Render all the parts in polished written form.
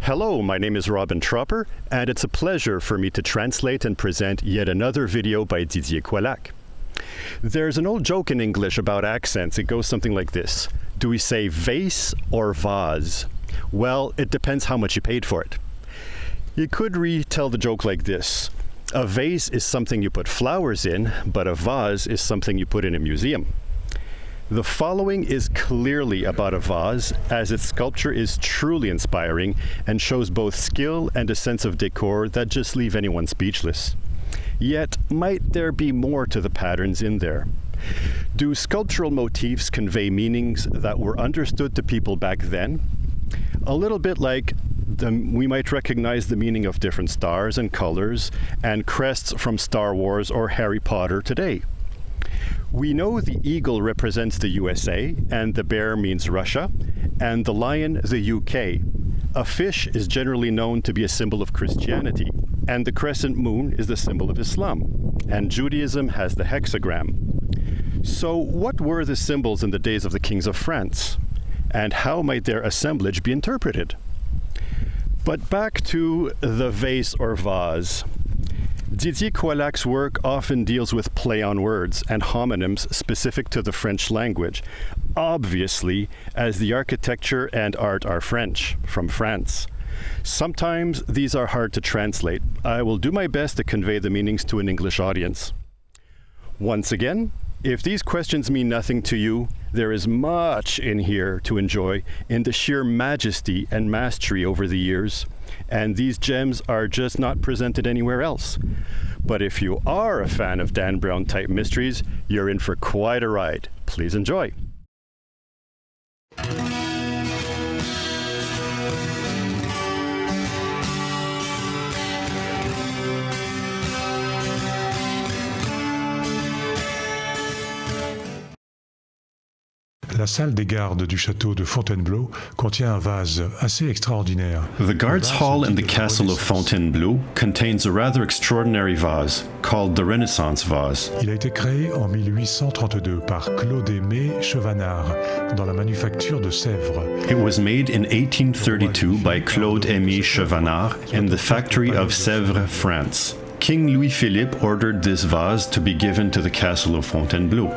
Hello, my name is Robin Tropper, and it's a pleasure for me to translate and present yet another video by Didier Coillac. There's an old joke in English about accents. It goes something like this. Do we say vase or vase? Well, it depends how much you paid for it. You could retell the joke like this. A vase is something you put flowers in, but a vase is something you put in a museum. The following is clearly about a vase, as its sculpture is truly inspiring and shows both skill and a sense of decor that just leave anyone speechless. Yet, might there be more to the patterns in there? Do sculptural motifs convey meanings that were understood to people back then? A little bit like we might recognize the meaning of different stars and colors and crests from Star Wars or Harry Potter today. We know the eagle represents the USA, and the bear means Russia, and the lion the UK. A fish is generally known to be a symbol of Christianity, and the crescent moon is the symbol of Islam, and Judaism has the hexagram. So what were the symbols in the days of the kings of France? And how might their assemblage be interpreted? But back to the vase or vase. Didier Coillac's work often deals with play on words and homonyms specific to the French language, obviously, as the architecture and art are French, from France. Sometimes these are hard to translate. I will do my best to convey the meanings to an English audience. Once again, if these questions mean nothing to you, there is much in here to enjoy in the sheer majesty and mastery over the years, and these gems are just not presented anywhere else. But if you are a fan of Dan Brown type mysteries, you're in for quite a ride. Please enjoy. La salle des gardes du Château de Fontainebleau contient un vase assez extraordinaire. The guards' hall in the castle of Fontainebleau contains a rather extraordinary vase, called the Renaissance vase. Il a été créé en 1832 par Claude-Aimé Chevanard dans la manufacture de Sèvres. It was made in 1832 by Claude-Aimé Chevanard in the factory of Sèvres, France. King Louis-Philippe ordered this vase to be given to the castle of Fontainebleau.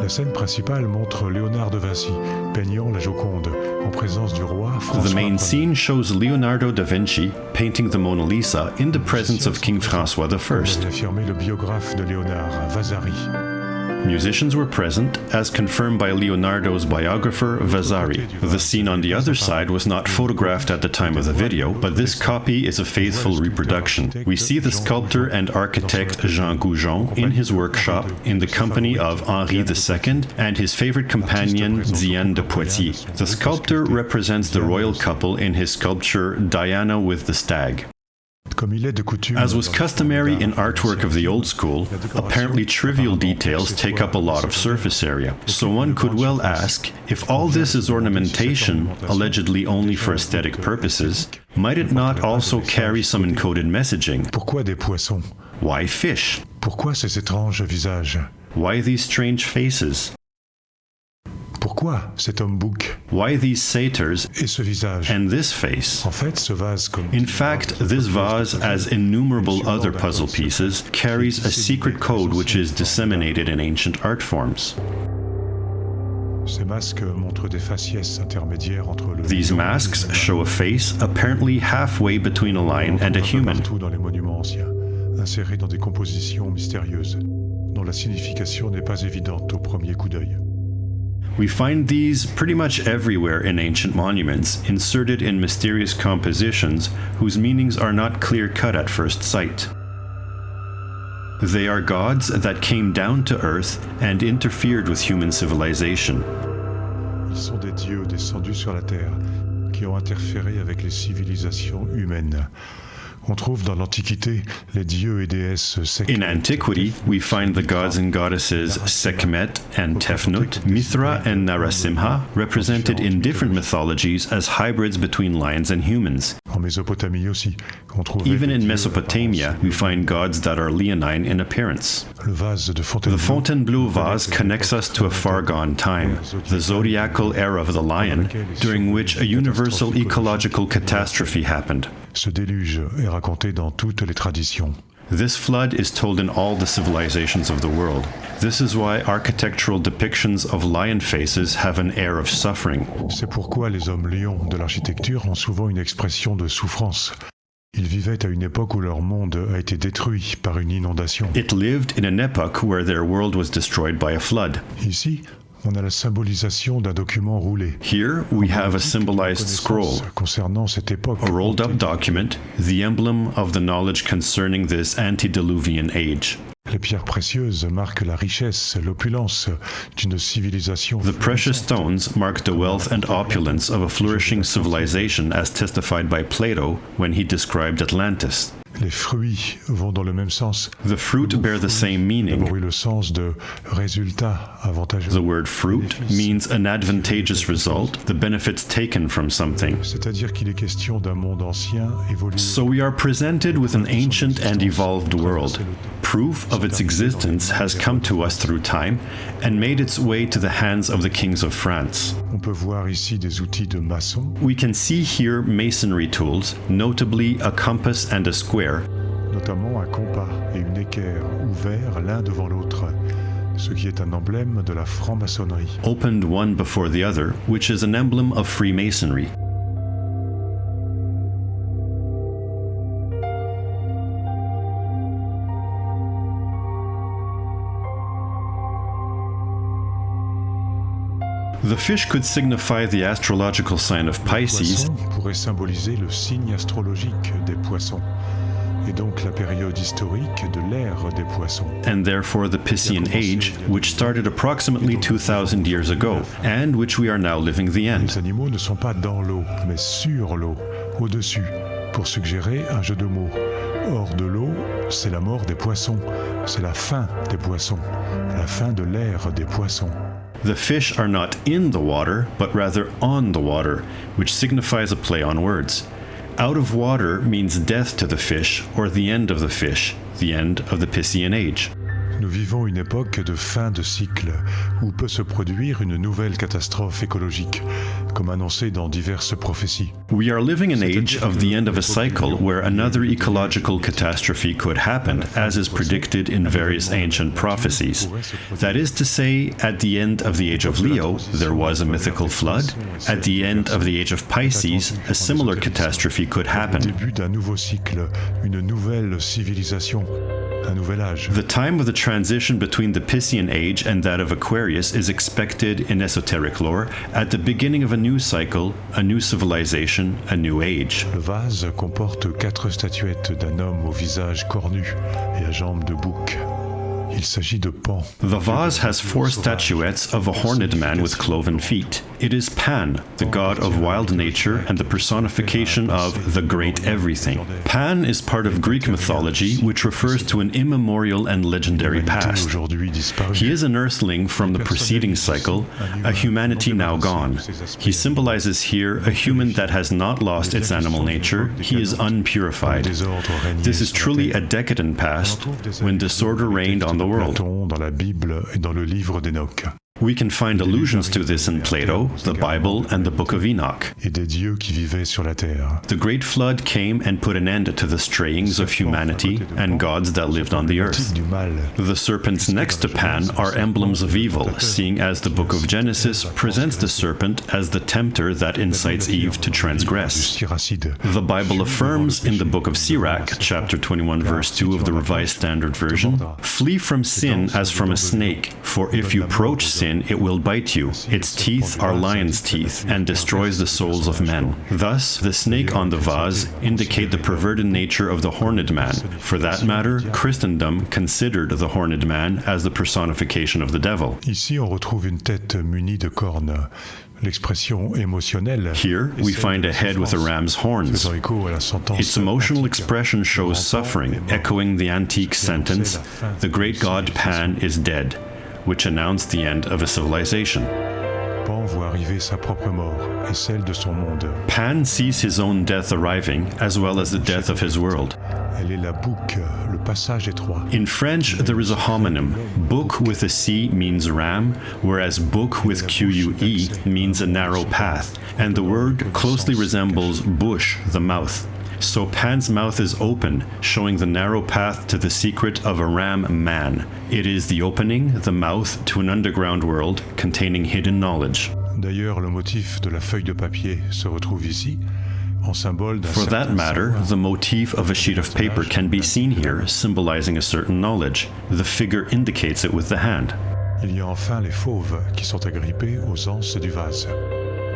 La scène principale montre Leonardo da Vinci peignant la Joconde en présence du roi François. The main scene shows Leonardo da Vinci painting the Mona Lisa in the presence of King François I. A affirmé le biographe de Léonard, Vasari. Musicians were present, as confirmed by Leonardo's biographer, Vasari. The scene on the other side was not photographed at the time of the video, but this copy is a faithful reproduction. We see the sculptor and architect Jean Goujon in his workshop in the company of Henri II and his favorite companion, Diane de Poitiers. The sculptor represents the royal couple in his sculpture Diana with the Stag. As was customary in artwork of the old school, apparently trivial details take up a lot of surface area. So one could well ask, if all this is ornamentation, allegedly only for aesthetic purposes, might it not also carry some encoded messaging? Pourquoi des poissons? Why fish? Pourquoi ces étranges visages? Why these strange faces? Pourquoi cet homme-bouc? Why these satyrs et ce visage? And this face? En fait, ce vase, comme in fact, this vase, as innumerable other puzzle pieces, carries a secret code which is disseminated in ancient art forms. Ces masques montrent des faciès intermédiaires entre le These masks show a face apparently halfway between a lion and a human. Partout dans les monuments anciens, insérés dans des compositions mystérieuses, dont la signification n'est pas évidente au premier coup d'œil. We find these pretty much everywhere in ancient monuments, inserted in mysterious compositions whose meanings are not clear-cut at first sight. They are gods that came down to earth and interfered with human civilization. Ils sont des dieux descendus sur la terre qui ont interféré avec les civilisations humaines. On trouve dans l'Antiquité les dieux et déesses Sekhmet. In antiquity, we find the gods and goddesses Sekhmet and Tefnut, Mithra and Narasimha, represented in different mythologies as hybrids between lions and humans. En Mésopotamie aussi, on trouvait Even des in dieux Mesopotamia, we find gods that are leonine in appearance. Le vase de The Fontainebleau, Fontainebleau vase connects us to a far gone time, the zodiacal era of the lion, during which a universal ecological catastrophe happened. Ce déluge est raconté dans toutes les traditions. This flood is told in all the civilizations of the world. This is why architectural depictions of lion faces have an air of suffering. C'est pourquoi les hommes lions de l'architecture ont souvent une expression de souffrance. Ils vivaient à une époque où leur monde a été détruit par une inondation. It lived in an epoch where their world was destroyed by a flood. Ici, on a la symbolisation d'un document roulé. Here we have a symbolized scroll, Concernant cette époque, a rolled up document, the emblem of the knowledge concerning this antediluvian age. les pierres précieuses marquent la richesse, l'opulence d'une civilisation. The precious stones mark the wealth and opulence of a flourishing civilization as testified by Plato when he described Atlantis. Les fruits vont dans le même sens. The fruit bear the same meaning. D'abord eu le sens de résultat avantageux. The word fruit means an advantageous result, the benefits taken from something. C'est-à-dire qu'il est question d'un monde ancien évolué. So we are presented with an ancient and evolved world. Proof of its existence has come to us through time and made its way to the hands of the kings of France. On peut voir ici des outils de maçon, We can see here masonry tools, notably a compass and a square, notamment un compas et une équerre ouverts l'un devant l'autre, ce qui est un emblème de la franc-maçonnerie. opened one before the other, which is an emblem of Freemasonry. The fish could signify the astrological sign of Pisces, Poisson pourrait symboliser le signe astrologique des poissons, et donc la période historique de l'ère des poissons. and therefore the Piscean Age, which started approximately 2,000 years ago, and which we are now living the end. Les animaux ne sont pas dans l'eau, mais sur l'eau, au-dessus, pour suggérer un jeu de mots. Hors de l'eau, c'est la mort des poissons, c'est la fin des poissons, la fin de l'ère des poissons. The fish are not in the water, but rather on the water, which signifies a play on words. Out of water means death to the fish, or the end of the fish, the end of the Piscean Age. Nous vivons une époque de fin de cycle où peut se produire une nouvelle catastrophe écologique, comme annoncé dans diverses prophéties. We are living an age of the end of a cycle where another ecological catastrophe could happen, as is predicted in various ancient prophecies. That is to say, at the end of the age of Leo, there was a mythical flood. At the end of the age of Pisces, a similar catastrophe could Au happen. début d'un nouveau cycle, une nouvelle civilisation, un nouvel âge. The time of the transition between the Piscean Age and that of Aquarius is expected in esoteric lore at the beginning of a new cycle, a new civilization, a new age. Le vase comporte 4 statuettes d'un homme au visage cornu et à jambes de bouc. Il s'agit de Pan. The vase has 4 statuettes of a horned man with cloven feet. It is Pan, the god of wild nature and the personification of the great everything. Pan is part of Greek mythology, which refers to an immemorial and legendary past. Aujourd'hui disparu. He is an earthling from the preceding cycle, a humanity now gone. He symbolizes here a human that has not lost its animal nature. He is unpurified. This is truly a decadent past, when disorder reigned on the world. Platon dans la Bible et dans le livre d'Enoch. We can find allusions to this in Plato, the Bible, and the Book of Enoch. Et des dieux qui vivaient sur la terre. The great flood came and put an end to the strayings of humanity and gods that lived on the earth. Du mal. The serpents next to Pan are emblems of evil, seeing as the book of Genesis presents the serpent as the tempter that incites Eve to transgress. Siracide. The Bible affirms in the book of Sirach, chapter 21, verse 2 of the Revised Standard Version, "Flee from sin as from a snake, for if you approach sin, it will bite you. Its teeth are lion's teeth, and destroys the souls of men." Thus, the snake on the vase indicate the perverted nature of the horned man. For that matter, Christendom considered the horned man as the personification of the devil. Ici, on retrouve une tête munie de cornes. L'expression émotionnelle. Here, we find a head with a ram's horns. Faisant écho à la sentence Its emotional antique. expression shows suffering, echoing the antique sentence, "The great god Pan is dead," which announced the end of a civilization. Pan voit arriver sa propre mort et celle de son monde. Pan sees his own death arriving, as well as the death of his world. Elle est la boucle, le passage étroit. In French, there is a homonym. Book with a C means ram, whereas book with Q-U-E means a narrow path, and the word closely resembles bouche, the mouth. So Pan's mouth is open, showing the narrow path to the secret of a ram man. It is the opening, the mouth, to an underground world containing hidden knowledge. D'ailleurs, le motif de la feuille de papier se retrouve ici, en symbole d'un For that certain matter, savoir. the motif of a sheet of paper can be seen here, symbolizing a certain knowledge. The figure indicates it with the hand. Il y a enfin les fauves qui sont agrippés aux anses du vase.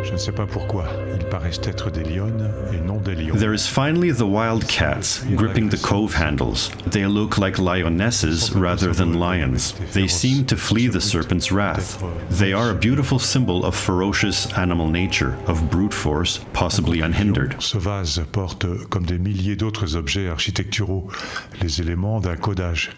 Je ne sais pas pourquoi, ils paraissent être des lionnes et non des lions. There is finally the wild cats, gripping the cove handles. They look like lionesses rather than lions. They seem to flee the serpent's wrath. They are a beautiful symbol of ferocious animal nature, of brute force, possibly unhindered. Ce vase porte, comme des milliers d'autres objets architecturaux, les éléments d'un codage.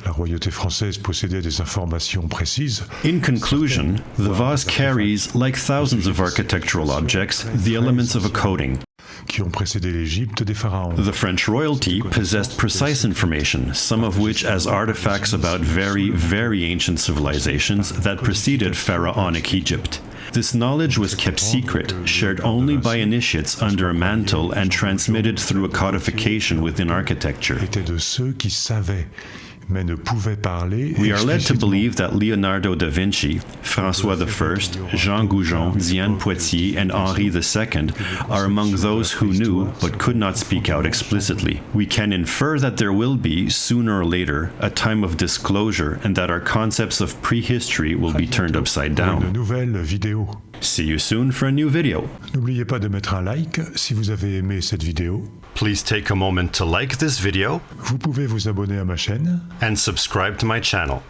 La royauté française possédait des informations précises. In conclusion, the vase carries, like thousands of architectural objects, the elements of a coding. Qui ont précédé l'Égypte des pharaons. The French royalty possessed precise information, some of which as artifacts about very, very ancient civilizations that preceded pharaonic Egypt. This knowledge was kept secret, shared only by initiates under a mantle and transmitted through a codification within architecture. Étaient de ceux qui savaient, mais ne pouvaient parler. We are led to explicitement. believe that Leonardo da Vinci, François I, Jean Goujon, Diane Poitiers, and Henri II are among those who knew but could not speak out explicitly. We can infer that there will be, sooner or later, a time of disclosure and that our concepts of prehistory will be turned upside Pour une down. nouvelle vidéo. See you soon for a new video. N'oubliez pas de mettre un like si vous avez aimé cette vidéo. Please take a moment to like this video Vous pouvez vous abonner à ma chaîne. and subscribe to my channel.